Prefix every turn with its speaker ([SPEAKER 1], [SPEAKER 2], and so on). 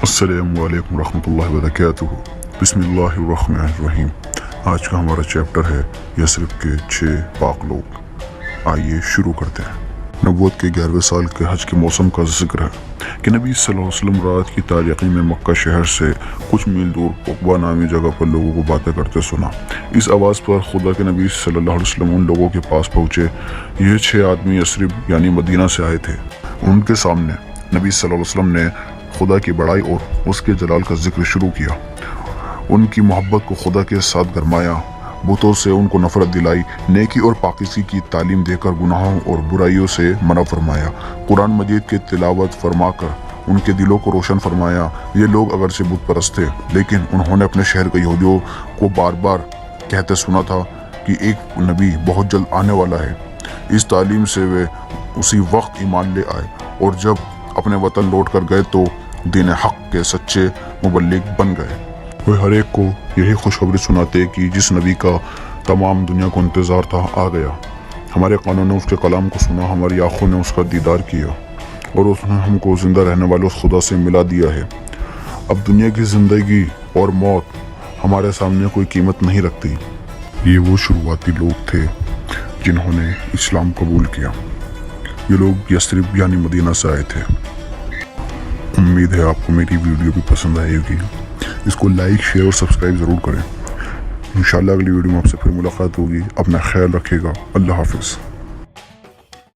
[SPEAKER 1] السلام علیکم ورحمۃ اللہ وبرکاتہ۔ بسم اللہ الرحمن الرحیم۔ آج کا ہمارا چیپٹر ہے یثرب کے 6 پاک لوگ۔ آئیے شروع کرتے ہیں۔ نبوت کے 11ویں سال کے حج کے موسم کا ذکر ہے کہ نبی صلی اللہ علیہ وسلم رات کی تاریکی میں مکہ شہر سے کچھ میل دور عقبہ نامی جگہ پر لوگوں کو باتیں کرتے سنا۔ اس آواز پر خدا کے نبی صلی اللہ علیہ وسلم ان لوگوں کے پاس پہنچے۔ یہ 6 آدمی یثرب یعنی مدینہ سے آئے تھے۔ ان کے سامنے نبی صلی اللہ علیہ وسلم نے خدا کی بڑائی اور اس کے جلال کا ذکر شروع کیا۔ ان کی محبت کو خدا کے ساتھ گرمایا، بتوں سے ان کو نفرت دلائی، نیکی اور پاکیزگی کی تعلیم دے کر گناہوں اور برائیوں سے منع فرمایا، قرآن مجید کی تلاوت فرما کر ان کے دلوں کو روشن فرمایا۔ یہ لوگ اگرچہ بت پرست تھے، لیکن انہوں نے اپنے شہر کے یہودیوں کو بار بار کہتے سنا تھا کہ ایک نبی بہت جلد آنے والا ہے۔ اس تعلیم سے وہ اسی وقت ایمان لے آئے اور جب اپنے وطن لوٹ کر گئے تو دین حق کے سچے مبلغ بن گئے۔ وہ ہر ایک کو یہی خوشخبری سناتے کہ جس نبی کا تمام دنیا کو انتظار تھا آ گیا۔ ہمارے کانوں نے اس کے کلام کو سنا، ہماری آنکھوں نے اس کا دیدار کیا اور اس نے ہم کو زندہ رہنے والے اس خدا سے ملا دیا ہے۔ اب دنیا کی زندگی اور موت ہمارے سامنے کوئی قیمت نہیں رکھتی۔ یہ وہ شروعاتی لوگ تھے جنہوں نے اسلام قبول کیا۔ یہ لوگ یثرب یعنی مدینہ سے آئے تھے۔ امید ہے آپ کو میری ویڈیو بھی پسند آئے گی۔ اس کو لائک، شیئر اور سبسکرائب ضرور کریں۔ انشاءاللہ اگلی ویڈیو میں آپ سے پھر ملاقات ہوگی۔ اپنا خیال رکھیے گا۔ اللہ حافظ۔